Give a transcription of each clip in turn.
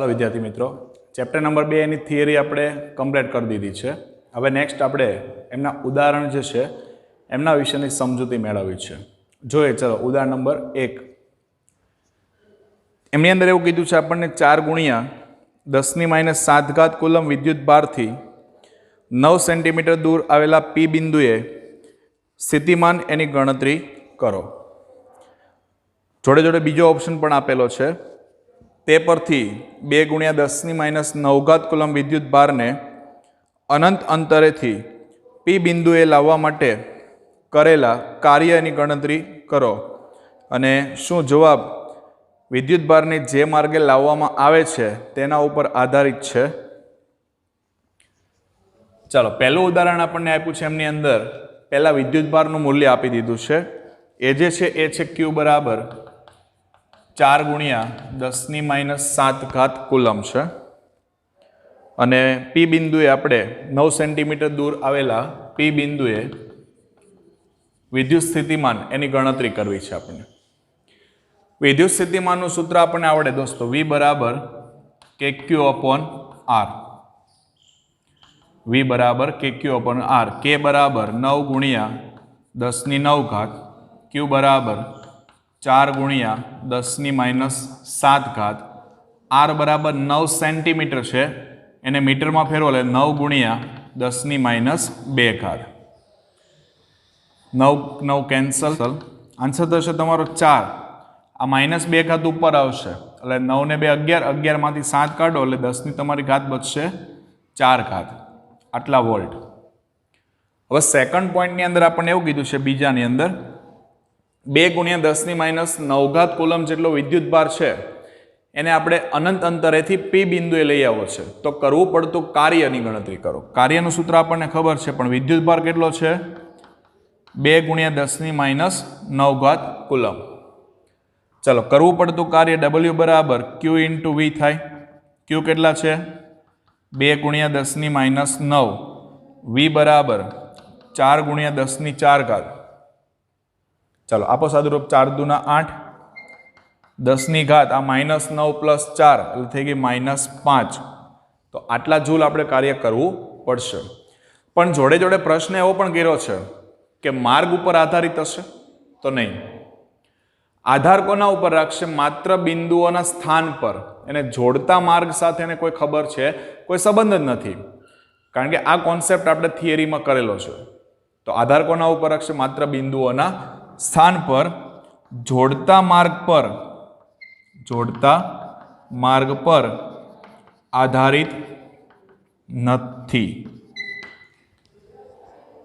ચાલો વિદ્યાર્થી મિત્રો, ચેપ્ટર નંબર 2 ની થિયરી આપણે કમ્પ્લીટ કરી દીધી છે. હવે નેક્સ્ટ આપણે એમના ઉદાહરણ જે છે એમના વિશેની સમજૂતી મેળવવી છે. જોઈએ ચલો ઉદાહરણ નંબર 1. એમની અંદર એવું કીધું છે આપણને 4 ગુણ્યા 10⁻⁷ કુલમ વિદ્યુત ભારથી 9 સેન્ટીમીટર દૂર આવેલા પી બિંદુએ સ્થિતિમાન એની ગણતરી કરો. જોડે જોડે બીજો ઓપ્શન પણ આપેલો છે. તે પરથી 2 × 10⁻⁹ કુલમ વિદ્યુત ભારને અનંત અંતરેથી પી બિંદુએ લાવવા માટે કરેલા કાર્યની ગણતરી કરો. અને શું જવાબ વિદ્યુત ભારને જે માર્ગે લાવવામાં આવે છે તેના ઉપર આધારિત છે? ચાલો પહેલું ઉદાહરણ આપણને આપ્યું છે. એમની અંદર પહેલા વિદ્યુત ભારનું મૂલ્ય આપી દીધું છે. એ જે છે એ છે Q બરાબર 4 × 10⁻⁷ કુલમ છે. અને પી બિંદુએ આપણે 9 સેન્ટીમીટર દૂર આવેલા પી બિંદુએ વિદ્યુત સ્થિતિમાન એની ગણતરી કરવી છે. આપણે વિદ્યુત સ્થિતિમાનનું સૂત્ર આપણને આવડે દોસ્તો, V બરાબર KQ/R. V બરાબર KQ/R. K બરાબર 9 × 10⁹, Q બરાબર 4 × 10⁻⁷, R બરાબર 9 સેન્ટીમીટર છે, એને મીટરમાં ફેરવો એટલે 9 × 10⁻². 9 કેન્સલ, આન્સર થશે તમારો 4. આ -2 ઉપર આવશે એટલે 9 ને 2 11, 11 માંથી 7 કાઢો એટલે 10 ની તમારી ઘાત બચશે 4. આટલા વોલ્ટ. હવે સેકન્ડ પોઈન્ટની અંદર આપણને એવું કીધું છે, બીજાની અંદર 2 × 10⁻⁹ કુલમ જેટલો વિદ્યુત ભાર છે એને આપણે અનંત અંતરેથી પી બિંદુએ લઈ આવવો છે. તો કરવું પડતું કાર્યની ગણતરી કરો. કાર્યનું સૂત્ર આપણને ખબર છે, પણ વિદ્યુત ભાર કેટલો છે? 2 × 10⁻⁹ કુલમ. ચલો કરવું પડતું કાર્ય W બરાબર Q × V થાય. Q કેટલા છે? 2 × 10⁻⁹. V બરાબર 4 × 10⁴. ચાલો આપો સાદુરૂપ. 4 × 8, 10⁻, આ -9 + 4 એટલે થઈ ગઈ -5. તો આટલા જૂલ આપણે કાર્ય કરવું પડશે. પણ જોડે જોડે પ્રશ્ન એવો પણ કર્યો છે કે માર્ગ ઉપર આધારિત હશે? તો નહીં. આધાર કોના ઉપર રાખશે? માત્ર બિંદુઓના સ્થાન પર. એને જોડતા માર્ગ સાથે એને કોઈ ખબર છે, કોઈ સંબંધ જ નથી. કારણ કે આ કોન્સેપ્ટ આપણે થિયરીમાં કરેલો છે. તો આધાર કોના ઉપર રાખશે? માત્ર બિંદુઓના સ્થાન પર. જોડતા માર્ગ પર આધારિત નથી.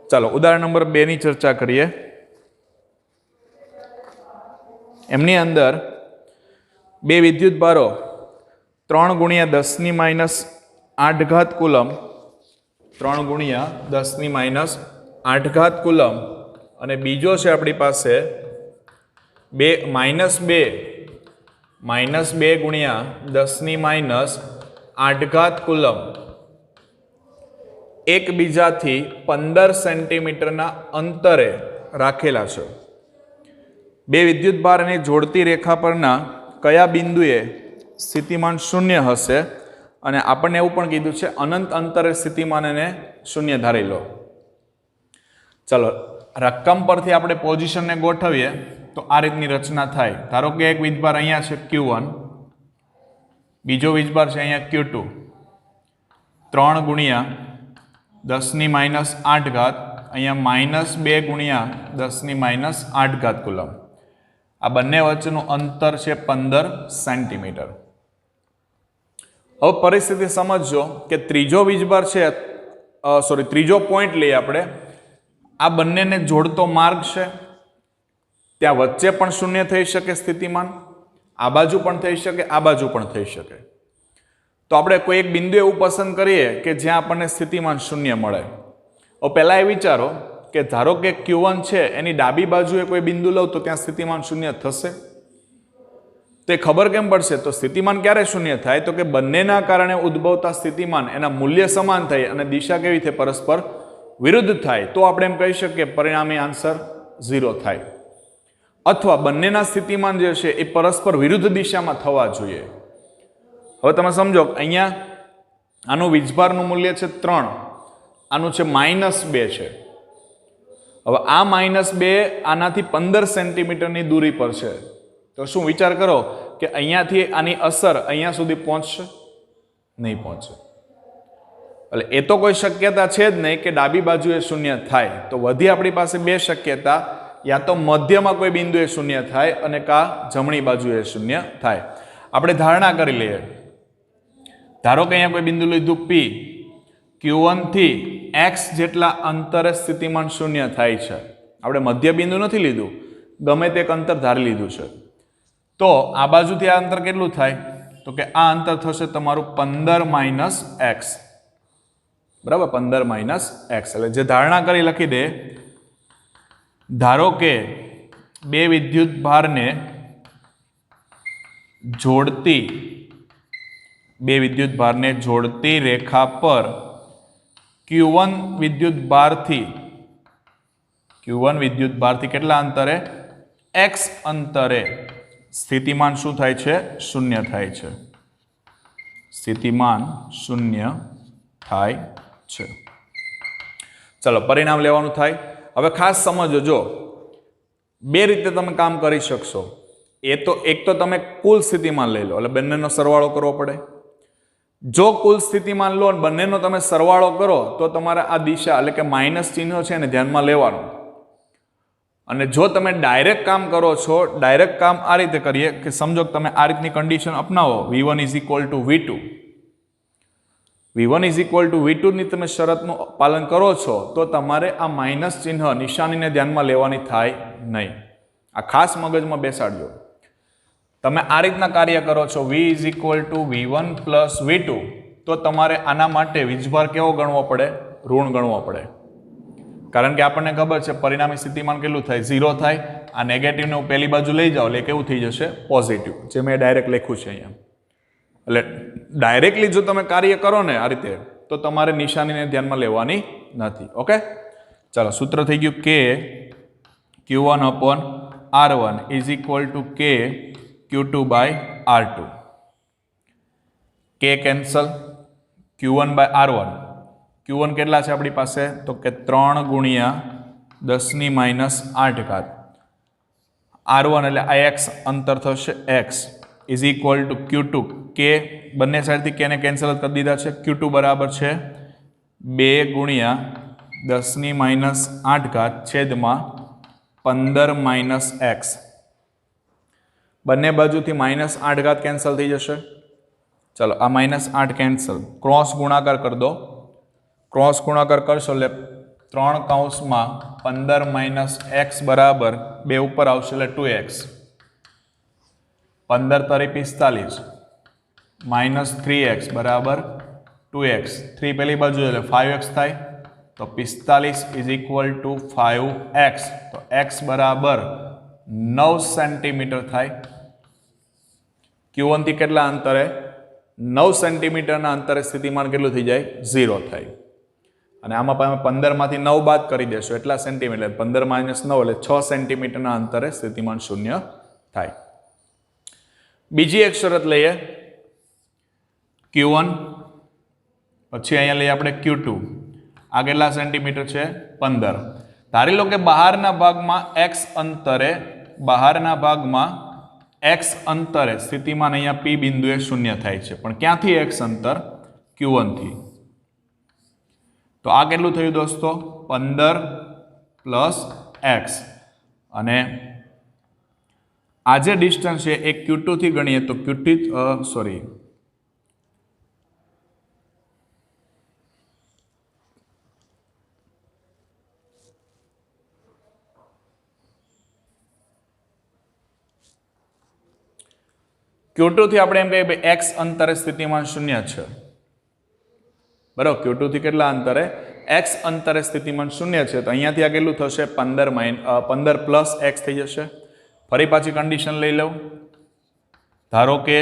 ચાલો ઉદાહરણ નંબર 2 ની ચર્ચા કરીએ. એમની અંદર 2 વિદ્યુત ભારો 3 × 10⁻⁸ કુલમ, 3 × 10⁻⁸ કુલમ, અને બીજો છે આપણી પાસે -2 × 10⁻⁸ કુલમ એકબીજાથી 15 સેન્ટીમીટરના અંતરે રાખેલા છે. 2 વિદ્યુત ભાર અને જોડતી રેખા પરના કયા બિંદુએ સ્થિતિમાન 0 હશે? અને આપણને એવું પણ કીધું છે અનંત અંતરે સ્થિતિમાન એને 0 ધારી લો. ચલો રકમ પરથી આપણે પોઝિશનને ગોઠવીએ તો આ રીતની રચના થાય. ધારો કે એક વીજભાર અહીંયા છે Q1, બીજો વીજભાર છે અહીંયા Q2. 3 × 10⁻⁸, અહીંયા -2 × 10⁻⁸ કુલમ. આ બંને વચ્ચેનું અંતર છે 15 સેન્ટીમીટર. હવે પરિસ્થિતિ સમજજો કે ત્રીજો વીજભાર છે, ત્રીજો પોઈન્ટ લઈએ આપણે. આ બંનેને જોડતો માર્ગ છે. ત્યાં વચ્ચે પણ 0 થઈ શકે સ્થિતિમાન, આ બાજુ પણ થઈ શકે, આ બાજુ પણ થઈ શકે. તો આપણે કોઈ એક બિંદુ એવું પસંદ કરીએ કે જ્યાં આપણને સ્થિતિમાન 0 મળે. હવે પહેલા એ વિચારો કે ધારો કે Q1 છે એની ડાબી બાજુએ કોઈ બિંદુ લઉં તો ત્યાં સ્થિતિમાન 0 થશે? તો એ ખબર કેમ પડશે? તો સ્થિતિમાન ક્યારે 0 થાય? તો કે બંનેના કારણે ઉદ્ભવતા સ્થિતિમાન એના મૂલ્ય સમાન થાય અને દિશા કેવી થાય? પરસ્પર વિરુદ્ધ થાય. તો આપણે એમ કહી શકીએ પરિણામી આન્સર 0 થાય. અથવા બંનેના સ્થિતિમાન જે છે એ પરસ્પર વિરુદ્ધ દિશામાં થવા જોઈએ. હવે તમે સમજો અહીંયા આનું વીજભારનું મૂલ્ય છે 3, આનું છે -2 છે. હવે આ -2 આનાથી 15 સેન્ટીમીટરની દૂરી પર છે. તો શું વિચાર કરો કે અહીંયાથી આની અસર અહીંયા સુધી પહોંચશે? નહીં પહોંચે. એટલે એ તો કોઈ શક્યતા છે જ નહીં કે ડાબી બાજુએ શૂન્ય થાય. તો વધી આપણી પાસે 2 શક્યતા, યા તો મધ્યમાં કોઈ બિંદુએ શૂન્ય થાય અને કા જમણી બાજુએ શૂન્ય થાય. આપણે ધારણા કરી લઈએ. ધારો કે અહીંયા કોઈ બિંદુ લીધું P, Q1 થી x જેટલા અંતરે સ્થિતિમાન શૂન્ય થાય છે. આપણે મધ્ય બિંદુ નથી લીધું, ગમે તે એક અંતર ધારી લીધું છે. તો આ બાજુથી આ અંતર કેટલું થાય? તો કે આ અંતર થશે તમારું 15 - x. બરાબર, 15 - x. એટલે જે ધારણા કરી લખી દે. ધારો કે બે વિદ્યુત ભારને જોડતી રેખા પર Q1 વિદ્યુત ભારથી કેટલા અંતરે? x અંતરે સ્થિતિમાન શું થાય છે? શૂન્ય થાય છે. સ્થિતિમાન શૂન્ય થાય છે. ચલો પરિણામ લેવાનું થાય. હવે ખાસ સમજો, જો બે રીતે તમે કામ કરી શકશો. એક તો તમે કુલ સ્થિતિમાન લઈ લો, એટલે બંનેનો સરવાળો કરવો પડે. જો કુલ સ્થિતિમાન લો અને બંનેનો તમે સરવાળો કરો તો તમારે આ દિશા એટલે કે માઇનસ ચિહ્ન છે એને ધ્યાનમાં લેવાનું. અને જો તમે ડાયરેક્ટ કામ કરો છો, ડાયરેક્ટ કામ આ રીતે કરીએ કે સમજો કે તમે આ રીતની condition અપનાવો, V1 = V2. V1 = V2 ની તમે શરતનું પાલન કરો છો તો તમારે આ માઇનસ ચિહ્ન નિશાનીને ધ્યાનમાં લેવાની થાય નહીં. આ ખાસ મગજમાં બેસાડજો. તમે આ રીતના કાર્ય કરો છો V = V1 + V2, તો તમારે આના માટે વીજભાર કેવો ગણવો પડે? ઋણ ગણવો પડે. કારણ કે આપણને ખબર છે પરિણામી સ્થિતિમાન કેટલું થાય? 0 થાય. આ નેગેટિવને હું પહેલી બાજુ લઈ જાઉં એટલે કેવું થઈ જશે? પોઝિટિવ, જે મેં ડાયરેક્ટ લખ્યું છે અહીંયા. એટલે ડાયરેક્ટલી જો તમે કાર્ય કરો ને આ રીતે, તો તમારે નિશાનીને ધ્યાનમાં લેવાની નથી. ઓકે, ચાલો સૂત્ર થઈ ગયું કે Q1/R1 = K Q2/R2. K cancel, Q1/R1. Q1 કેટલા છે આપણી પાસે? તો કે 3 × 10⁻8. R1 એટલે આ x અંતર થશે x = Q2. K બંને સાઈડથી K ને કેન્સલ કરી દીધા છે. Q2 બરાબર છે 2 × 10⁻8 છેદમાં 15 - x. બંને બાજુથી -8 કેન્સલ થઈ જશે. ચલો આ -8 કેન્સલ, ક્રોસ ગુણાકાર કરી દો. ક્રોસ ગુણાકાર કરશો એટલે 3 કૌંસમાં 15 - x બરાબર 2 ઉપર આવશે એટલે 2x. 15 × 45 -3x બરાબર 2x. 3 પેલી બાજુ એટલે 5x થાય. તો 45 = 5x. તો x બરાબર 9 સેન્ટીમીટર થાય. Q1 થી કેટલા અંતરે? 9 સેન્ટીમીટરના અંતરે સ્થિતિમાન કેટલું થઈ જાય? 0 થાય. અને આમાં તમે 15 માંથી 9 બાદ કરી દેશો, એટલા સેન્ટીમીટર. 15 - 9 એટલે 6 સેન્ટીમીટરના અંતરે સ્થિતિમાન શૂન્ય થાય. બીજી એક શરત લઈએ. Q1 પછી અહીંયા લઈએ આપણે Q2. આ કેટલા સેન્ટીમીટર છે? 15. ધારી લો કે બહારના ભાગમાં x અંતરે સ્થિતિમાન અહીંયા P બિંદુએ શૂન્ય થાય છે. પણ ક્યાંથી x અંતર? Q1 થી. તો આ કેટલું થયું દોસ્તો? 15 + x. અને આ જે ડિસ્ટન્સ છે એ Q2 થી ગણીએ તો Q2 થી આપણે એમ કહીએ x અંતરે સ્થિતિમાન શૂન્ય છે. બરાબર, Q2 થી કેટલા અંતરે? x અંતરે સ્થિતિમાન શૂન્ય છે. તો અહીંયાથી આ કેટલું થશે? 15 + x થઈ જશે. ફરી પાછી કન્ડિશન લઈ લઉં. ધારો કે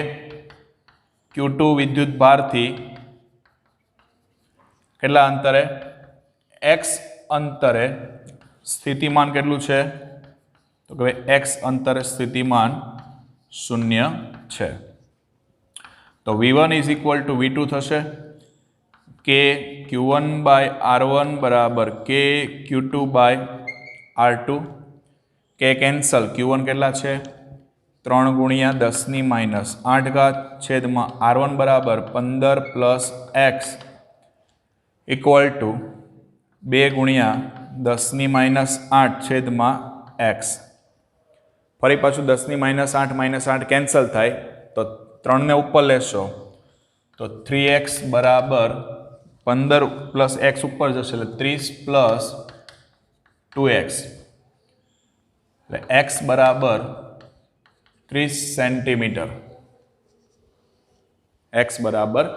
Q2 વિદ્યુત ભારથી કેટલા અંતરે? x અંતરે સ્થિતિમાન કેટલું છે? તો કે x અંતરે સ્થિતિમાન શૂન્ય છે. તો V1 is equal two V2 થશે કે Q1/R1 બરાબર કે Q2/R2 કે કેન્સલ Q1 કેટલા છે 3 ગુણ્યા 10⁻8 છેદમાં R1 બરાબર 15 પ્લસ x ઇક્વલ ટુ 2 ગુણ્યા 10⁻8 છેદમાં x ફરી પાછું 10⁻8 -8 કેન્સલ થાય તો 3 ને ઉપર લેશો તો 3x બરાબર 15 પ્લસ x ઉપર જશે એટલે 30 પ્લસ 2x એટલે x બરાબર 30 સેન્ટીમીટર x બરાબર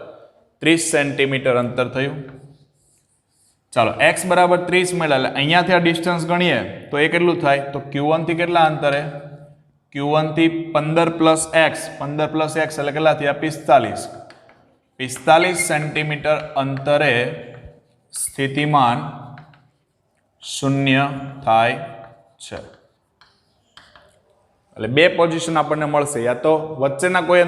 30 સેન્ટીમીટર અંતર થયું ચાલો x બરાબર 30 મળ્યા એટલે અહીંયાથી આ ડિસ્ટન્સ ગણીએ તો એ કેટલું થાય તો Q1 થી કેટલા અંતરે Q1 થી 15 પ્લસ x એટલે કેટલા થયા 45 સેન્ટીમીટર અંતરે સ્થિતિમાન 0 થાય છે એટલે બે પોઝિશન આપણને મળશે યા તો વચ્ચેના કોઈ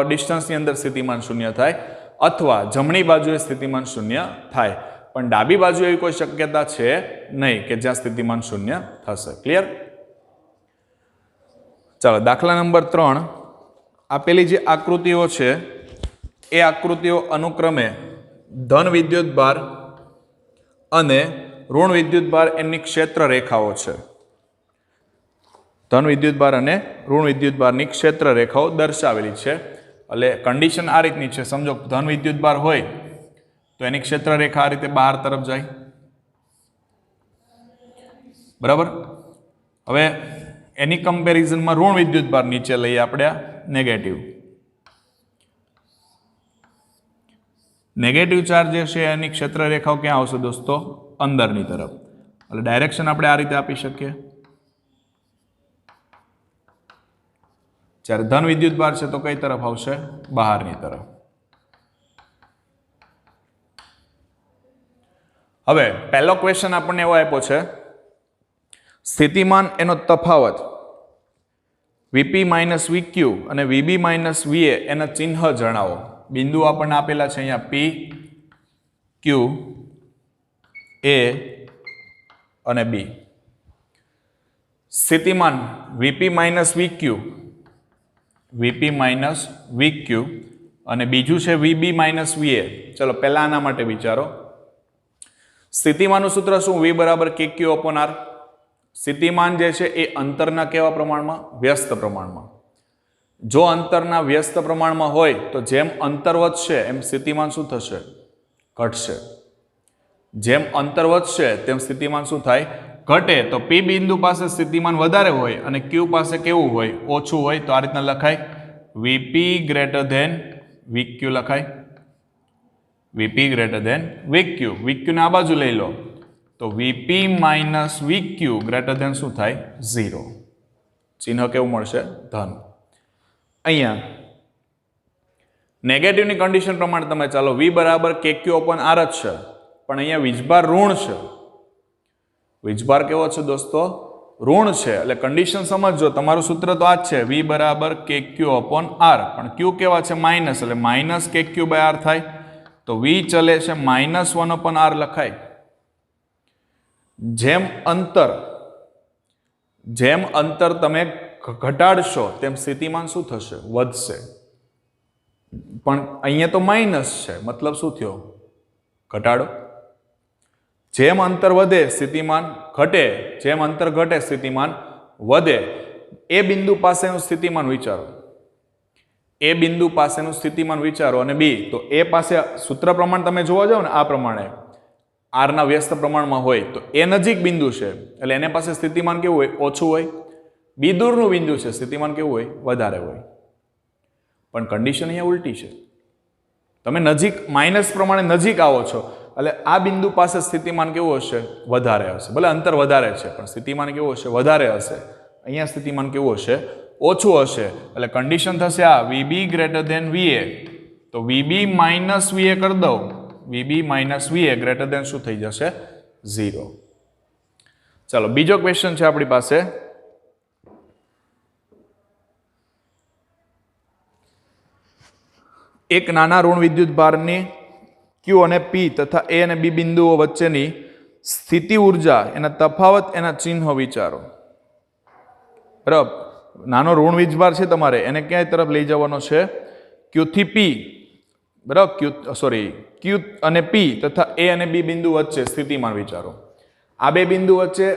ડિસ્ટન્સની અંદર સ્થિતિમાન 0 થાય અથવા જમણી બાજુએ સ્થિતિમાન 0 થાય પણ ડાબી બાજુ એવી કોઈ શક્યતા છે નહીં કે જ્યાં સ્થિતિમાન 0 થશે ક્લિયર ચાલો દાખલા નંબર 3 આપેલી જે આકૃતિઓ છે એ આકૃતિઓ અનુક્રમે ધન વિદ્યુતભાર અને ઋણ વિદ્યુતભાર એમની ક્ષેત્ર રેખાઓ છે ધન વિદ્યુતભાર અને ઋણ વિદ્યુતભારની ક્ષેત્ર રેખાઓ દર્શાવેલી છે એટલે કન્ડિશન આ રીતની છે સમજો ધન વિદ્યુતભાર હોય તો એની ક્ષેત્ર રેખા આ રીતે બહાર તરફ જાય બરાબર હવે એની કમ્પેરિઝનમાં ઋણ વિદ્યુતભાર નીચે લઈએ આપણે નેગેટિવ ચાર્જ જે છે એની ક્ષેત્ર રેખાઓ ક્યાં આવશે દોસ્તો અંદરની તરફ એટલે ડાયરેક્શન આપણે આ રીતે આપી શકીએ જ્યારે ધન વિદ્યુતભાર છે તો કઈ તરફ આવશે બહારની તરફ હવે પહેલો ક્વેશ્ચન આપણને એવો આપ્યો છે સ્થિતિમાન એનો તફાવત Vp - Vq અને Vb - Va એના ચિહ્ન જણાવો બિંદુ આપણને આપેલા છે અહીંયા P Q A અને B સ્થિતિમાન Vp - Vq અને બીજું છે Vb - Va ચલો પહેલા આના માટે વિચારો સ્થિતિમાનનું સૂત્ર શું V બરાબર KQ/R સ્થિતિમાન જે છે એ અંતરના કેવા પ્રમાણમાં વ્યસ્ત પ્રમાણમાં જો અંતરના વ્યસ્ત પ્રમાણમાં હોય તો જેમ અંતર વધશે એમ સ્થિતિમાન શું થશે ઘટશે જેમ અંતર વધશે તેમ સ્થિતિમાન શું થાય ઘટે તો P બિંદુ પાસે સ્થિતિમાન વધારે હોય અને Q પાસે કેવું હોય ઓછું હોય તો આ રીતના લખાય Vp > Vq લખાય Vp > Vq ને આ બાજુ લઈ લો તો Vp - Vq શું થાય 0 ચિહ્ન કેવું મળશે ધન અહીંયા નેગેટિવની કન્ડિશન પ્રમાણે તમે ચાલો V બરાબર KQ/R જ છે પણ અહીંયા વીજભાર ઋણ છે વીજભાર કેવો છે દોસ્તો ઋણ છે એટલે કન્ડિશન સમજજો તમારું સૂત્ર તો આ જ છે V બરાબર KQ/R પણ Q કેવા છે માઇનસ એટલે -KQ/R થાય તો V ચલે છે -1/R લખાય જેમ અંતર તમે ઘટાડશો તેમ સ્થિતિમાન શું થશે વધશે પણ અહીંયા તો માઇનસ છે મતલબ શું થયો ઘટાડો જેમ અંતર વધે સ્થિતિમાન ઘટે જેમ અંતર ઘટે સ્થિતિમાન વધે એ બિંદુ પાસેનું સ્થિતિમાન વિચારો એ બિંદુ પાસેનું સ્થિતિમાન વિચારો અને બી તો એ પાસે સૂત્ર પ્રમાણ તમે જોવા જાઓ ને આ પ્રમાણે R ના વ્યસ્ત પ્રમાણમાં હોય તો એ નજીક બિંદુ છે એટલે એને પાસે સ્થિતિમાન કેવું હોય ઓછું હોય બી દૂરનું બિંદુ છે સ્થિતિમાન કેવું હોય વધારે હોય પણ કન્ડિશન અહીંયા ઉલટી છે તમે નજીક માઇનસ પ્રમાણે નજીક આવો છો એટલે આ બિંદુ પાસે સ્થિતિમાન કેવું હશે વધારે હશે ભલે અંતર વધારે છે પણ સ્થિતિમાન કેવું હશે વધારે હશે અહીંયા સ્થિતિમાન કેવું હશે ઓછું હશે એટલે કન્ડિશન થશે આ Vb > Va તો Vb - Va કરી દઉં Vb - Va શું થઈ જશે 0 ચાલો બીજો ક્વેશ્ચન છે આપણી પાસે એક નાના ઋણ વિદ્યુત ભારની ક્યુ અને પી તથા એ અને બી બિંદુઓ વચ્ચેની સ્થિતિ ઉર્જા, એના તફાવત, એના ચિહ્નો વિચારો. બરાબર, નાનો ઋણ વીજભાર છે તમારે એને ક્યાંય તરફ લઈ જવાનો છે? ક્યુ થી પી. બરાબર, ક્યુ અને પી તથા એ અને બી બિંદુ વચ્ચે સ્થિતિમાન વિચારો. આ બે બિંદુ વચ્ચે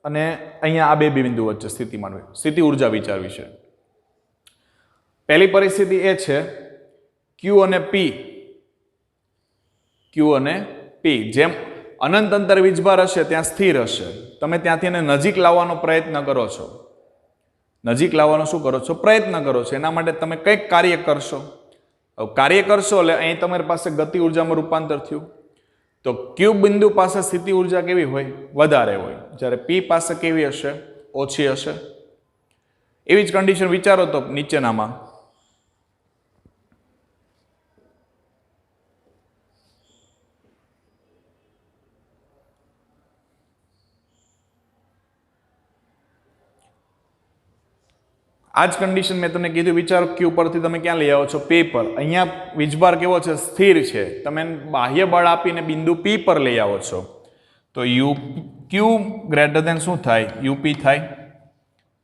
અને અહીંયા આ બે બિંદુ વચ્ચે સ્થિતિ ઉર્જા વિચારવી છે. પહેલી પરિસ્થિતિ એ છે ક્યુ અને પી જેમ અનંત અંતર વીજભાર હશે ત્યાં સ્થિર હશે. તમે ત્યાંથી એને નજીક લાવવાનો પ્રયત્ન કરો છો. નજીક લાવવાનો શું કરો છો? પ્રયત્ન કરો છો. એના માટે તમે કંઈક કાર્ય કરશો. કાર્ય કરશો એટલે અહીં તમારી પાસે ગતિ ઉર્જામાં રૂપાંતર થયું. તો ક્યુ બિંદુ પાસે સ્થિતિ ઉર્જા કેવી હોય? વધારે હોય. જ્યારે પી પાસે કેવી હશે? ઓછી હશે. એવી જ કન્ડિશન વિચારો તો નીચેનામાં. આ જ કન્ડિશન મેં તમને કીધું. વિચારો ક્યુ પરથી તમે ક્યાં લઈ આવો છો? પી પર. અહીંયા વીજભાર કેવો છે? સ્થિર છે. તમે બાહ્ય બળ આપીને બિંદુ પી પર લઈ આવો છો તો યુ ક્યુ ગ્રેટર દેન શું થાય? યુપી થાય.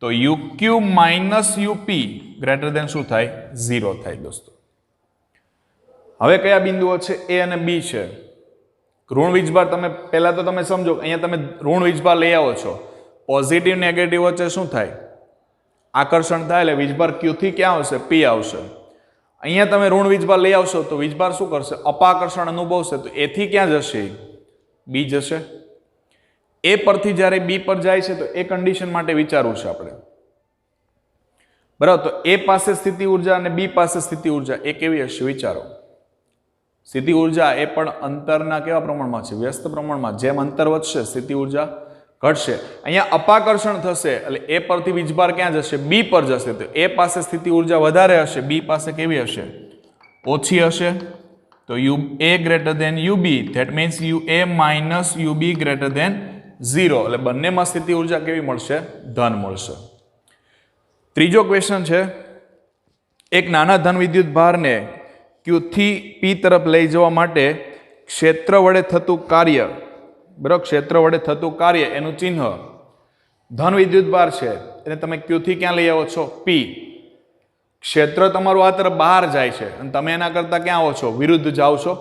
તો you Q minus UP greater than શું થાય? 0 થાય દોસ્તો. હવે કયા બિંદુઓ છે? એ અને બી છે. ઋણ વીજભાર તમે પહેલા તો તમે સમજો, અહીંયા તમે ઋણ વીજભાર લઈ આવો છો, પોઝિટિવ નેગેટિવ વચ્ચે શું થાય? આકર્ષણ થાય એટલે વીજભાર ક્યુ થી ક્યાં આવશે? પી આવશે. અહીંયા તમે ઋણ વીજભાર લઈ આવશો તો વીજભાર શું કરશે? અપાકર્ષણ અનુભવશે. તો એથી ક્યાં જશે? બી જશે. એ પરથી જ્યારે બી પર જાય છે તો એ કન્ડિશન માટે વિચારવું છે આપણે. બરાબર, તો એ પાસે સ્થિતિ ઉર્જા અને બી પાસે સ્થિતિ ઉર્જા એ કેવી હશે? વિચારો. સ્થિતિ ઉર્જા એ પણ અંતરના કેવા પ્રમાણમાં છે? વ્યસ્ત પ્રમાણમાં. જેમ અંતર વધશે સ્થિતિ ઉર્જા ઘટશે. અહીંયા અપાકર્ષણ થશે એટલે એ પરથી વીજભાર ક્યાં જશે? બી પર જશે. તો એ પાસે સ્થિતિ ઉર્જા વધારે હશે, બી પાસે કેવી હશે? ઓછી હશે. તો U A greater than U B, that means U A minus U B greater than 0. એટલે બંનેમાં સ્થિતિ ઉર્જા કેવી મળશે? ધન મળશે. ત્રીજો ક્વેશ્ચન છે, એક નાના ધન વિદ્યુત ભારને ક્યુ થી પી તરફ લઈ જવા માટે ક્ષેત્ર વડે થતું કાર્ય, બરાબર, ક્ષેત્ર વડે થતું કાર્ય એનું ચિહ્ન. ધન વિદ્યુત ભાર છે એને તમે ક્યુ થી ક્યાં લઈ આવો છો? પી. ક્ષેત્ર તમારું આ તરફ બહાર જાય છે અને તમે એના કરતા ક્યાં આવો છો? વિરુદ્ધ જાઓ છો.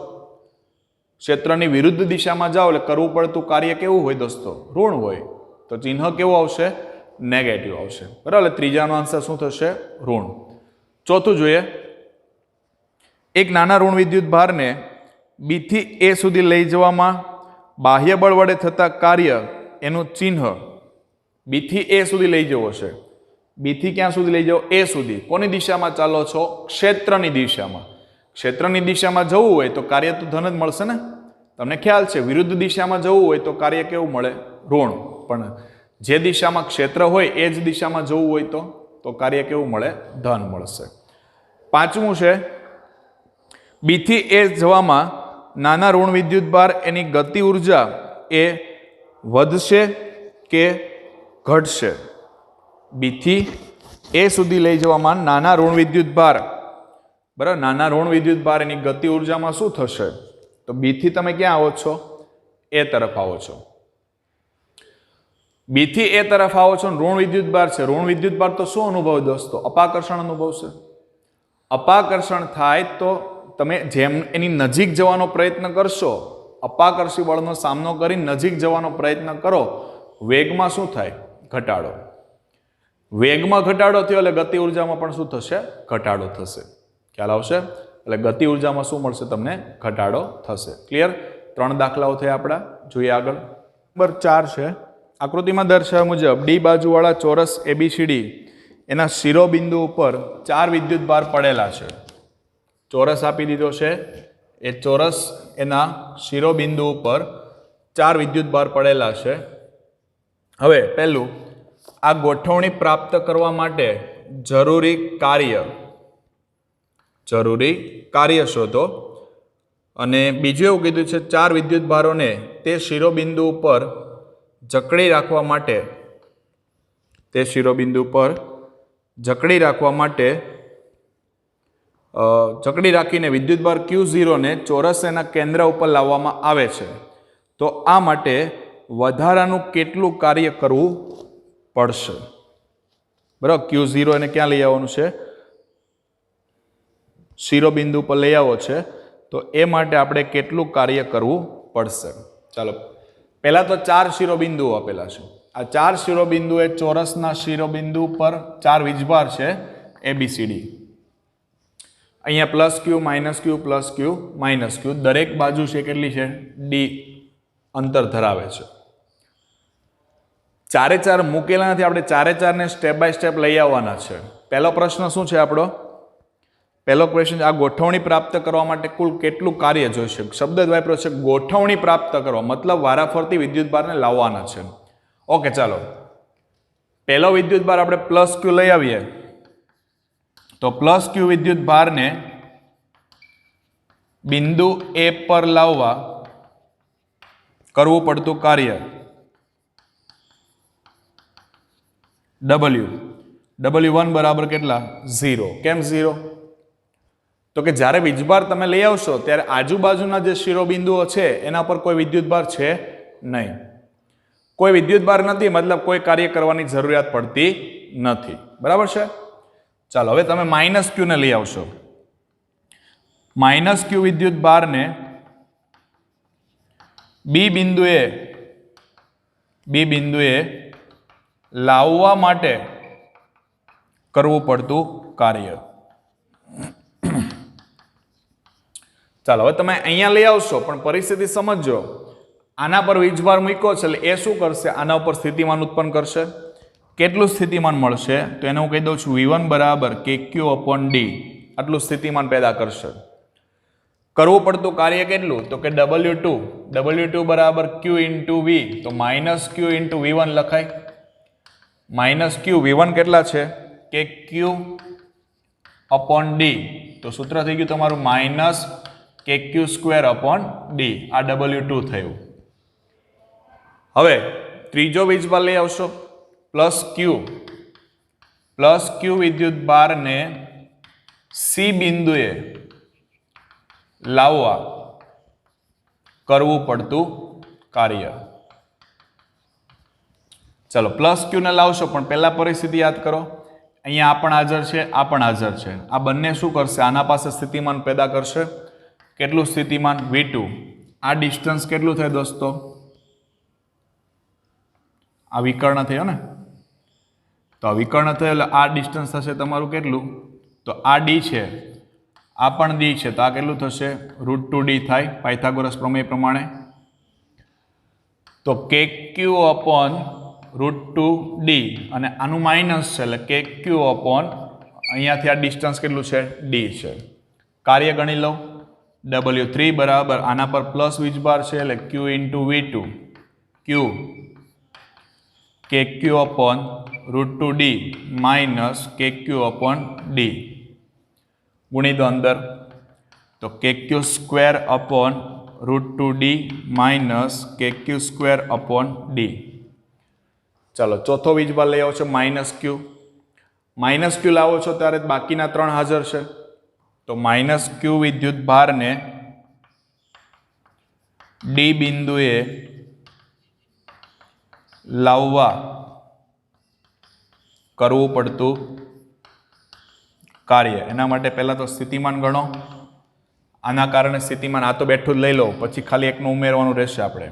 ક્ષેત્રની વિરુદ્ધ દિશામાં જાઓ એટલે કરવું પડતું કાર્ય કેવું હોય દોસ્તો? ઋણ હોય. તો ચિહ્ન કેવું આવશે? નેગેટિવ આવશે. બરાબર, ત્રીજાનો આન્સર શું થશે? ઋણ. ચોથું જોઈએ, એક નાના ઋણ વિદ્યુત ભારને બી થી એ સુધી લઈ જવામાં બાહ્ય બળ વડે થતા કાર્ય એનું ચિહ્ન. બી થી એ સુધી લઈ જવો છે. બી થી ક્યાં સુધી લઈ જાઓ? એ સુધી. કોની દિશામાં ચાલો છો? ક્ષેત્રની દિશામાં. ક્ષેત્રની દિશામાં જવું હોય તો કાર્ય તો ધન જ મળશે ને. તમને ખ્યાલ છે, વિરુદ્ધ દિશામાં જવું હોય તો કાર્ય કેવું મળે? ઋણ. પણ જે દિશામાં ક્ષેત્ર હોય એ જ દિશામાં જવું હોય તો કાર્ય કેવું મળે? ધન મળશે. પાંચમું છે, બી થી એ જવામાં નાના ઋણ વિદ્યુત ભાર એની ગતિ ઉર્જા એ વધશે કે ઘટશે? બી થી એ સુધી લઈ જવામાં નાના ઋણ વિદ્યુત ભાર, બરાબર, નાના ઋણ વિદ્યુત ભાર એની ગતિ ઉર્જામાં શું થશે? તો બી થી તમે ક્યાં આવો છો? એ તરફ આવો છો. બી થી એ તરફ આવો છો. ઋણ વિદ્યુત ભાર છે. ઋણ વિદ્યુત ભાર તો શું અનુભવ દોસ્તો? અપાકર્ષણ અનુભવશે. અપાકર્ષણ થાય તો તમે જેમ એની નજીક જવાનો પ્રયત્ન કરશો, અપાકર્ષી બળનો સામનો કરી નજીક જવાનો પ્રયત્ન કરો, વેગમાં શું થાય? ઘટાડો. વેગમાં ઘટાડો થયો એટલે ગતિ ઉર્જામાં પણ શું થશે? ઘટાડો થશે. ખ્યાલ આવશે? એટલે ગતિ ઉર્જામાં શું મળશે તમને? ઘટાડો થશે. ક્લિયર? 3 દાખલાઓ થયા આપણા. જોઈએ આગળ. નંબર 4 છે, આકૃતિમાં દર્શાવ્યા મુજબ ડી બાજુવાળા ચોરસ એબીસીડી એના શિરોબિંદુ ઉપર 4 વિદ્યુત ભાર પડેલા છે. ચોરસ આપી દીધો છે. એ ચોરસ એના શિરોબિંદુ ઉપર 4 વિદ્યુત ભાર પડેલા છે. હવે પહેલું, આ ગોઠવણી પ્રાપ્ત કરવા માટે જરૂરી કાર્ય શોધો. અને બીજું એવું કીધું છે, 4 વિદ્યુત ભારોને તે શિરોબિંદુ ઉપર જકડી રાખવા માટે જકડી રાખીને વિદ્યુતભાર Q0 ને ચોરસ એના કેન્દ્ર ઉપર લાવવામાં આવે છે, તો આ માટે વધારાનું કેટલું કાર્ય કરવું પડશે? બરાબર, Q0 એને ક્યાં લઈ આવવાનું છે? શિરોબિંદુ પર લઈ આવો છે, તો એ માટે આપણે કેટલું કાર્ય કરવું પડશે? ચાલો, પહેલા તો 4 શિરોબિંદુઓ આપેલા છે. આ 4 શિરોબિંદુ એ ચોરસના શિરોબિંદુ પર 4 વીજભાર છે ABCD. અહીંયા plus Q minus Q plus Q minus Q, દરેક બાજુ છે કેટલી છે? D અંતર ધરાવે છે. 4 એ 4 મૂકેલા નથી, આપણે 4 એ 4 ને સ્ટેપ બાય સ્ટેપ લઈ આવવાના છે. પહેલો પ્રશ્ન શું છે આપણો? પહેલો ક્વેશ્ચન, આ ગોઠવણી પ્રાપ્ત કરવા માટે કુલ કેટલું કાર્ય જોઈશે? શબ્દ જ વાપર્યો છે ગોઠવણી પ્રાપ્ત કરવા, મતલબ વારાફરતી વિદ્યુતભારને લાવવાના છે. ઓકે, ચાલો, પહેલો વિદ્યુતભાર આપણે પ્લસ Q લઈ આવીએ, તો પ્લસ Q વિદ્યુતભારને બિંદુ A પર લાવવા કરવું પડતું કાર્ય W1 બરાબર કેટલા? 0. કેમ 0? તો કે જ્યારે વીજભાર તમે લઈ આવશો ત્યારે આજુબાજુના જે શિરોબિંદુઓ છે એના પર કોઈ વિદ્યુતભાર છે નહીં. કોઈ વિદ્યુતભાર નથી, મતલબ કોઈ કાર્ય કરવાની જરૂરિયાત પડતી નથી. બરાબર છે? ચાલો, હવે તમે માઇનસ Q ને લઈ આવશો. માઇનસ Q વિદ્યુતભારને બી બિંદુએ લાવવા માટે કરવું પડતું કાર્ય. ચાલો, હવે તમે અહીંયા લઈ આવશો, પણ પરિસ્થિતિ સમજજો. આના પર વીજભાર મૂક્યો છે એટલે એ શું કરશે? આના ઉપર સ્થિતિમાન ઉત્પન્ન કરશે. કેટલું સ્થિતિમાન મળશે? તો એને હું કહી દઉં છું V1 બરાબર KQ/D. આટલું સ્થિતિમાન પેદા કરશે. કરવું પડતું કાર્ય કેટલું? તો કે W2 બરાબર Q into V, તો માઇનસ Q into V1 લખાય. માઇનસ Q, V1 કેટલા છે? KQ/D. તો સૂત્ર થઈ ગયું તમારું માઇનસ KQ²/D. આ W2 થયું. હવે ત્રીજો વીજભાર લઈ આવશો, પ્લસ Q વિદ્યુતભારને સી બિંદુએ લાવવા કરવું પડતું કાર્ય. ચલો, પ્લસ Q ને લાવશો, પણ પહેલા પરિસ્થિતિ યાદ કરો. અહીંયા આ પણ હાજર છે, આ પણ હાજર છે. આ બંને શું કરશે? આના પાસે સ્થિતિમાન પેદા કરશે. કેટલું સ્થિતિમાન? V2. આ ડિસ્ટન્સ કેટલું થાય દોસ્તો? આ વિકર્ણ થયો ને, તો આ વિકર્ણ થયો એટલે આ ડિસ્ટન્સ થશે તમારું કેટલું? તો આ D છે, આ પણ D છે, તો આ કેટલું થશે? √2D થાય પાયથાગોરસ પ્રમેય પ્રમાણે. તો KQ/√2D, અને આનું માઇનસ છે એટલે KQ/ અહીંયાથી આ ડિસ્ટન્સ કેટલું છે? D છે. કાર્ય ગણી લો. W3 બરાબર આના પર પ્લસ વીજભાર છે એટલે Q into V2, Q KQ/√2D minus KQ/D. ગુણી દો અંદર, તો KQ²/√2D માઇનસ KQ²/D. ચાલો, ચોથો વીજભાર લઈ આવો છો માઇનસ Q. માઇનસ Q લાવો છો ત્યારે બાકીના 3 હાજર છે, તો માઇનસ Q વિદ્યુતભારને D બિંદુએ લાવવા કરવું પડતું કાર્ય. એના માટે પહેલા તો સ્થિતિમાન ગણો. આના કારણે સ્થિતિમાન આ તો બેઠું જ લઈ લો, પછી ખાલી એકનું ઉમેરવાનું રહેશે આપણે.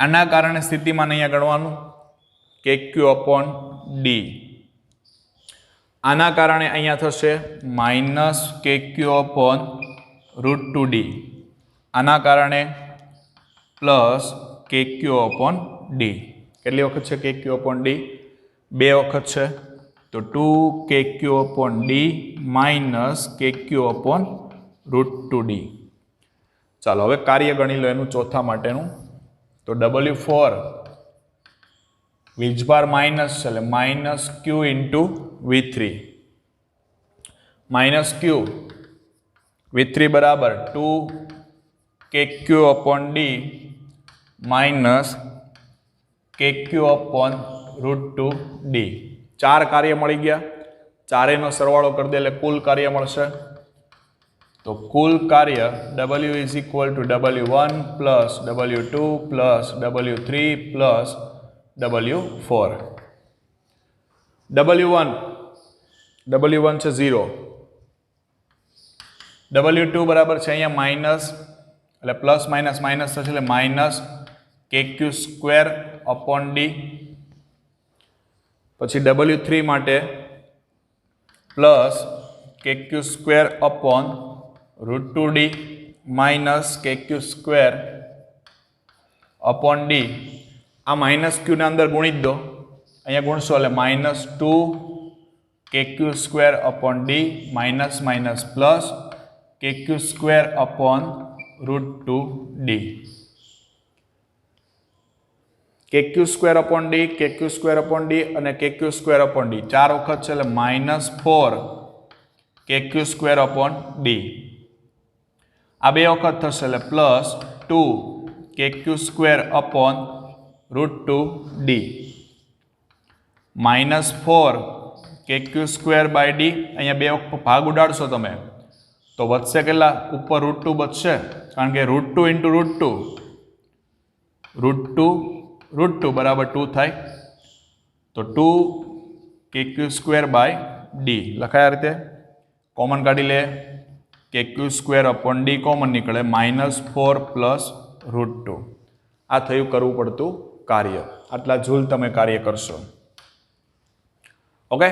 આના કારણે સ્થિતિમાન અહીંયા ગણવાનું KQ/D. આના કારણે અહીંયા થશે માઇનસ KQ/√2D. આના કારણે પ્લસ KQ/D. કેટલી વખત છે KQ/D? 2 વખત છે, તો 2KQ/D માઇનસ KQ/√2D. ચાલો, હવે કાર્ય ગણી લો એનું ચોથા માટેનું. તો W4 વીજભાર માઇનસ છે એટલે minus Q into V3. Minus Q V3 બરાબર 2KQ/D માઇનસ KQ/√2D. 4 કાર્ય મળી ગયા. ચારેયનો સરવાળો કરી દે એટલે કુલ કાર્ય મળશે તો કુલ કાર્ય W is equal two W1 plus W2 plus W3 plus W4. W1 છે 0, W2 બરાબર છે અહીંયા માઇનસ, એટલે પ્લસ માઇનસ માઇનસ થશે એટલે minus KQ square upon D. પછી W3 માટે plus KQ square upon root 2D minus KQ square upon D. આ માઇનસ ક્યુના અંદર ગુણી દો, અહીંયા ગુણશો એટલે minus 2 KQ square upon D minus minus plus KQ square upon root 2D. KQ square upon D, KQ square upon D અને KQ square upon D 4 વખત છે એટલે minus 4 KQ square upon D. આ 2 વખત થશે એટલે plus 2 KQ square upon root 2D minus 4 KQ square by D. અહીંયા 2 વખત ભાગ ઉડાડશો તમે તો વધશે કેટલા? ઉપર રૂટ 2 બચશે, કારણ કે રૂટ 2 ઇન્ટુ રૂટ 2 બરાબર 2 થાય. તો 2 KQ સ્ક્વેર બાય ડી લખાય આ રીતે. કોમન કાઢી લે, KQ square upon D common નીકળે, માઇનસ 4 પ્લસ રૂટ 2. આ થયું કરવું પડતું કાર્ય. આટલા જૂલ તમે કાર્ય કરશો. ઓકે,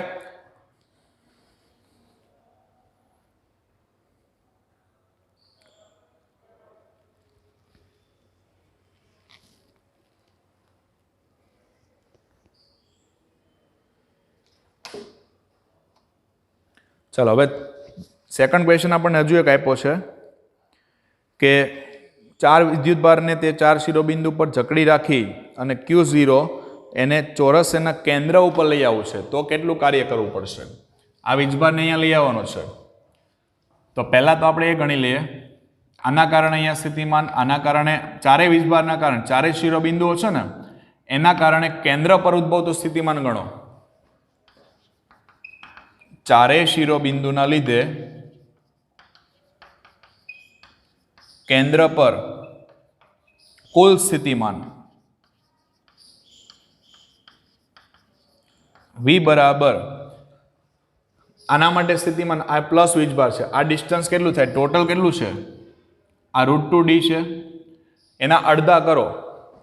ચાલો હવે સેકન્ડ ક્વેશ્ચન આપણને હજુ એક આપ્યો છે કે 4 વિદ્યુતભારને તે 4 શિરોબિંદુ પર જકડી રાખી અને Q0 એને ચોરસ એના કેન્દ્ર ઉપર લઈ આવવું છે તો કેટલું કાર્ય કરવું પડશે? આ વીજભારને અહીંયા લઈ આવવાનો છે. તો પહેલાં તો આપણે એ ગણી લઈએ, આના કારણે અહીંયા સ્થિતિમાન, આના કારણે ચારેય વીજભારના કારણે ચારેય શિરોબિંદુઓ છે ને એના કારણે કેન્દ્ર પર ઉદ્ભવતું સ્થિતિમાન ગણો. ચારેય શિરોબિંદુના લીધે કેન્દ્ર પર કુલ સ્થિતિમાન V બરાબર, આના માટે સ્થિતિમાન આ પ્લસ વીજભાર છે, આ ડિસ્ટન્સ કેટલું થાય? ટોટલ કેટલું છે? આ રૂટ 2D છે, એના અડધા કરો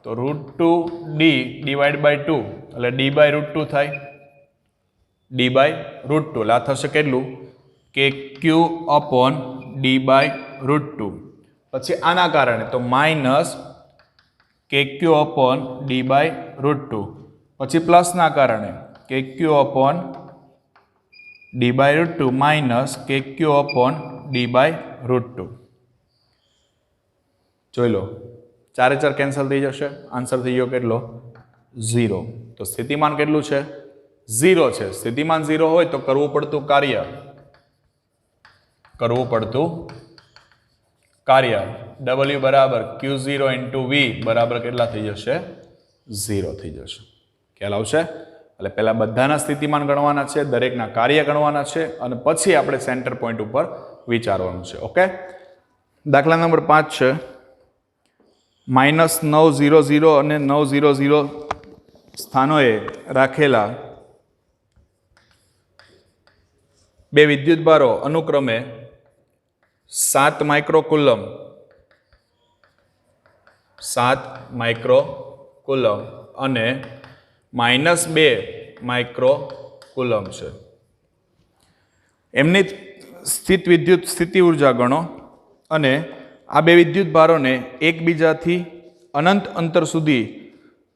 તો રૂટ 2D ડિવાઈડ બાય 2 એટલે D બાય રૂટ 2 થાય. D બાય રૂટ 2 એટલે આ થશે કેટલું? KQ upon D by root 2. પછી આના કારણે તો minus KQ upon D by root 2. પછી પ્લસના કારણે KQ upon D by root 2 minus KQ upon D by root 2. જોઈ લો, 4 4 કેન્સલ થઈ જશે, આન્સર થઈ ગયો કેટલો? 0. તો સ્થિતિમાન કેટલું છે? 0 છે. સ્થિતિમાન 0 હોય તો કરવું પડતું કાર્ય W બરાબર Q0 ઇન્ટુ V બરાબર કેટલા થઈ જશે? 0 થઈ જશે. ખ્યાલ આવશે? એટલે પહેલા બધાના સ્થિતિમાન ગણવાના છે, દરેકના કાર્ય ગણવાના છે અને પછી આપણે સેન્ટર પોઈન્ટ ઉપર વિચારવાનું છે. ઓકે, દાખલા નંબર 5 છે. -900 અને 900 સ્થાનોએ રાખેલા બે વિદ્યુતભારો અનુક્રમે 7 માઇક્રોકુલમ અને -2 માઇક્રોકુલમ છે. એમની સ્થિતિ ઉર્જા ગણો અને આ બે વિદ્યુતભારોને એકબીજાથી અનંત અંતર સુધી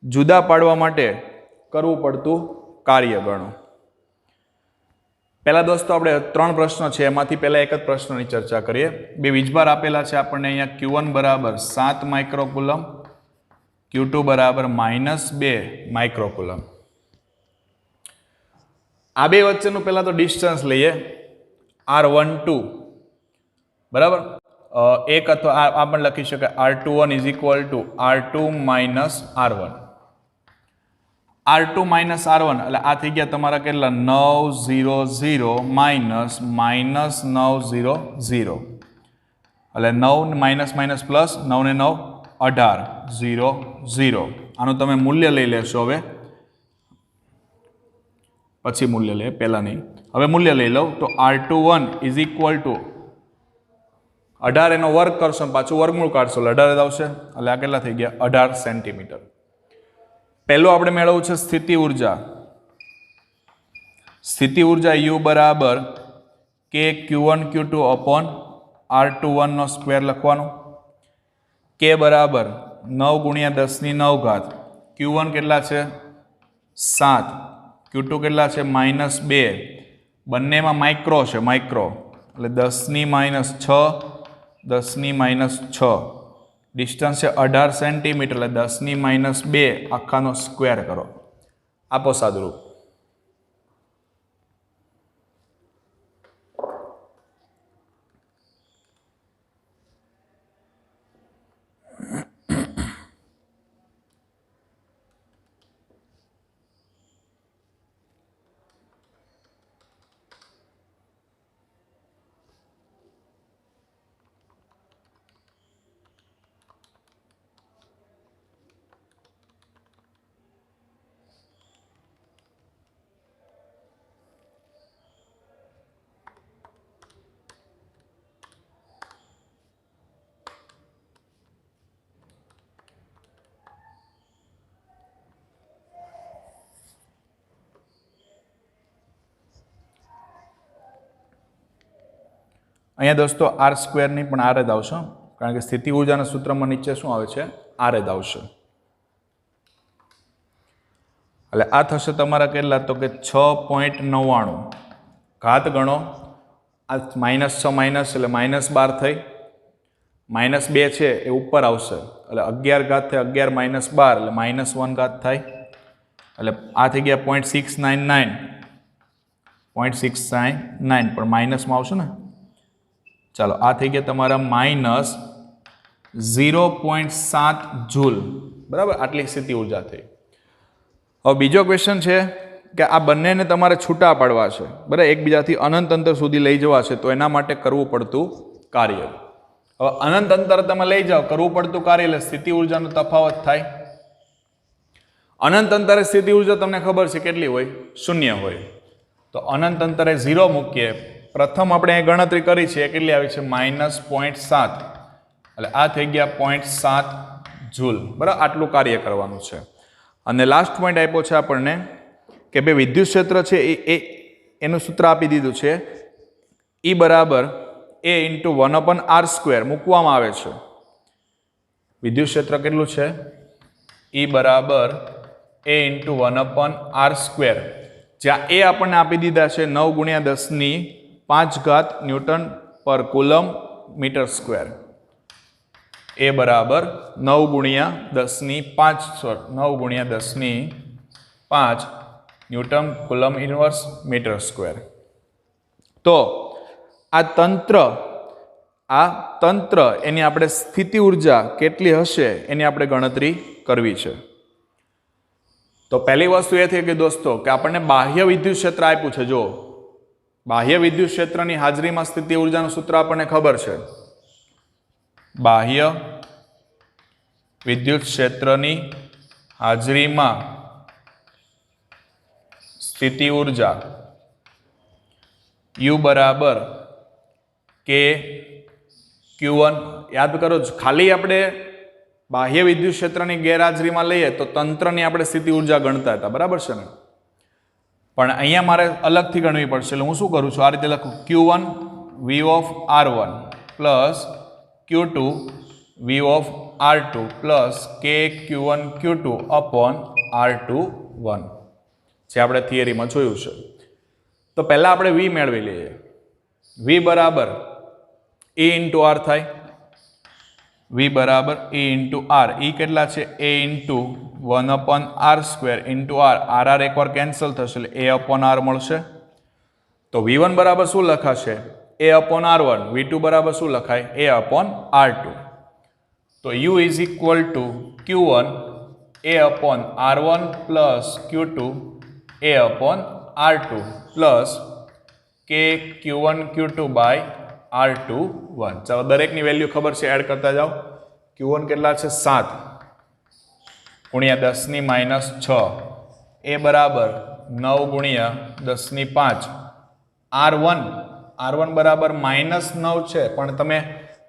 જુદા પાડવા માટે કરવું પડતું કાર્ય ગણો. પહેલા દોસ્તો આપણે 3 પ્રશ્નો છે, એમાંથી પહેલા એક જ પ્રશ્નની ચર્ચા કરીએ. બે વીજભાર આપેલા છે આપણને અહીંયા. Q1 બરાબર 7 માઇક્રોકુલમ, Q2 બરાબર -2 માઇક્રોકુલમ. આ બે વચ્ચેનું પહેલા તો ડિસ્ટન્સ લઈએ, R12 બરાબર. એક અથવા આ પણ લખી શકાય R21 is equal two R2 minus R1. R2 minus R1 એટલે આ થઈ ગયા તમારા કેટલા? 900 માઇનસ -900. એટલે 9 માઇનસ માઇનસ પ્લસ 9 ને 9 18 0 0 આનું તમે મૂલ્ય લઈ લેશો હવે પછી મૂલ્ય લે પહેલાં નહીં હવે મૂલ્ય લઈ લઉં તો R21 ઇઝ ઇક્વલ ટુ 18 એનો વર્ગ કરશો પાછું વર્ગમૂળ કાઢશો એટલે 18 આવશે એટલે આ કેટલા થઈ ગયા 18 સેન્ટીમીટર પહેલું આપણે મેળવવું છે સ્થિતિ ઉર્જા U બરાબર K Q1 Q2 upon R21 નો સ્ક્વેર લખવાનું K બરાબર 9 ગુણ્યા 10 ની 9 ઘાત Q1 કેટલા છે 7 Q2 કેટલા છે -2 બંનેમાં માઇક્રો છે માઇક્રો એટલે 10 ની -6 10 ની -6 ડિસ્ટન્સ છે 18 સેન્ટીમીટર એટલે 10 ની -2 આખાનો સ્ક્વેર કરો આપો સાદુરૂપ અહીંયા દોસ્તો આર સ્ક્વેરની પણ આર જ આવશે કારણ કે સ્થિતિ ઉર્જાના સૂત્રમાં નીચે શું આવે છે આર જ આવશે એટલે આ થશે તમારા કેટલા તો કે 6.99 ઘાત ગણો આ -6 માઇનસ એટલે -12 થઈ -2 છે એ ઉપર આવશે એટલે 11 ઘાત થાય 11 -12 એટલે -1 ઘાત થાય એટલે આ થઈ ગયા 0.699 પણ માઇનસમાં આવશે ને ચાલો આ થઈ ગયા તમારા -0.7 જૂલ બરાબર આટલી સ્થિતિ ઉર્જા થઈ હવે બીજો ક્વેશ્ચન છે કે આ બંનેને તમારે છૂટા પાડવા છે બરાબર એકબીજાથી અનંત અંતર સુધી લઈ જવા છે તો એના માટે કરવું પડતું કાર્ય હવે અનંત અંતર તમે લઈ જાઓ કરવું પડતું કાર્ય એટલે સ્થિતિ ઉર્જાનો તફાવત થાય અનંત અંતરે સ્થિતિ ઉર્જા તમને ખબર છે કેટલી હોય 0 હોય તો અનંત અંતરે 0 મૂકીએ પ્રથમ આપણે ગણતરી કરી છે કેટલી આવી છે -0.7 એટલે આ થઈ ગયા 0.7 જૂલ બરાબર આટલું કાર્ય કરવાનું છે અને લાસ્ટ પોઈન્ટ આપ્યો છે આપણને કે બે વિદ્યુત ક્ષેત્ર છે એનું સૂત્ર આપી દીધું છે E બરાબર A × 1/r² મૂકવામાં આવે છે વિદ્યુત ક્ષેત્ર કેટલું છે E બરાબર A × 1/r², જ્યાં A આપણને આપી દીધા છે 9 ગુણ્યા 10 ની 5 ઘાત ન્યૂટન પર કુલમ મીટર સ્ક્વેર. A બરાબર 9 ગુણ્યા 10 ની 5 9 ગુણ્યા 10 ની 5 newton coulomb inverse metre square. તો આ તંત્ર એની આપણે સ્થિતિ ઉર્જા કેટલી હશે એની આપણે ગણતરી કરવી છે. તો પહેલી વસ્તુ એ થઈ કે દોસ્તો કે આપણને બાહ્ય વિદ્યુત ક્ષેત્ર આપ્યું છે. જો બાહ્ય વિદ્યુત ક્ષેત્રની હાજરીમાં સ્થિતિ ઉર્જાનું સૂત્ર આપણને ખબર છે. બાહ્ય વિદ્યુત ક્ષેત્રની હાજરીમાં સ્થિતિ ઉર્જા U બરાબર કે Q1. યાદ કરો, ખાલી આપણે બાહ્ય વિદ્યુત ક્ષેત્રની ગેરહાજરીમાં લઈએ તો તંત્રની આપણે સ્થિતિ ઉર્જા ગણતા હતા, બરાબર છે ને? પણ અહીંયા મારે અલગથી ગણવી પડશે. એટલે હું શું કરું છું, આ રીતે લખું Q1 V of R1 plus Q2 V of R2 plus K Q1 Q2 upon R21, જે આપણે થિયરીમાં જોયું છે. તો પહેલા આપણે V મેળવી લઈએ. V બરાબર E ઇન્ટુ R થાય. V બરાબર E ઇન્ટુ R. E કેટલા છે? A into 1/r² into R. R એકવાર કેન્સલ થશે એટલે A અપોન R મળશે. તો V1 બરાબર શું લખાશે? A upon R1. V2 બરાબર શું લખાય? A upon R2. તો U is equal to Q1 A upon R1 plus Q2 A upon R2 plus K Q1 Q2 by R21. ચાલો દરેકની વેલ્યુ ખબર છે, એડ કરતા જાઓ. Q1 કેટલા છે? 7 ગુણ્યા 10 - 6 એ બરાબર 9 ગુણ્યા 10 - 5. R1 બરાબર -9 છે, પણ તમે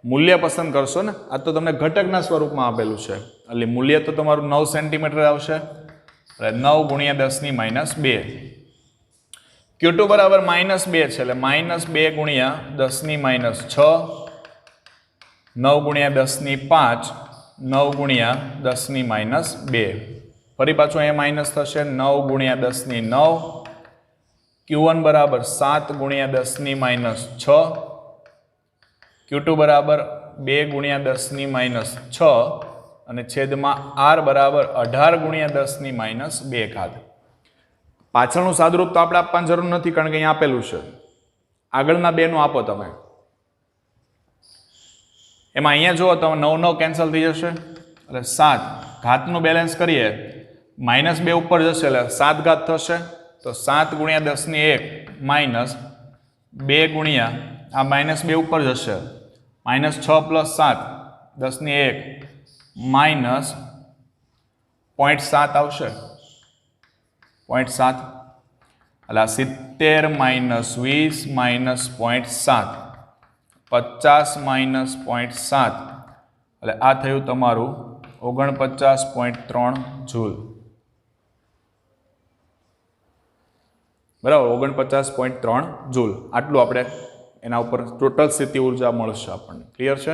મૂલ્ય પસંદ કરશો ને. આ તો તમને ઘટકના સ્વરૂપમાં આપેલું છે, એટલે મૂલ્ય તો તમારું 9 સેન્ટીમીટર આવશે. એટલે 9 ગુણ્યા 10 - 2. Q2 બરાબર -2 છે, એટલે -2 ગુણ્યા 10 - 6. 9 ગુણ્યા 10 - 5. 9 ગુણ્યા 10 - 2. ફરી પાછું અહીંયા માઇનસ થશે. 9 ગુણ્યા 10 - 9. Q1 બરાબર 7 ગુણ્યા 10 - 6. Q2 બરાબર 2 ગુણ્યા 10 - 6 અને છેદમાં R બરાબર 18 ગુણ્યા 10 - 2. પાછળનું સાદુરૂપ તો આપણે આપવાની જરૂર નથી, કારણ કે અહીંયા આપેલું છે. આગળના બેનું આપો તમે. એમાં અહીંયા જુઓ તમે 9 9 કેન્સલ થઈ જશે, એટલે 7 ઘાતનું બેલેન્સ કરીએ. -2 ઉપર જશે એટલે 7 ઘાત થશે, તો 7 ગુણ્યા 10 - 1 -2 ગુણ્યા આ -2 ઉપર જશે, -6 + 7 10 - 1 -0.7 આવશે. 0.7 એટલે 70 - 20 - 0.7 50 - 0.7 એટલે આ થયું તમારું 49.3 જૂલ. બરાબર, 49.3 જૂલ. આટલું આપણે એના ઉપર ટોટલ સ્થિતિ ઉર્જા મળશે આપણને. ક્લિયર છે?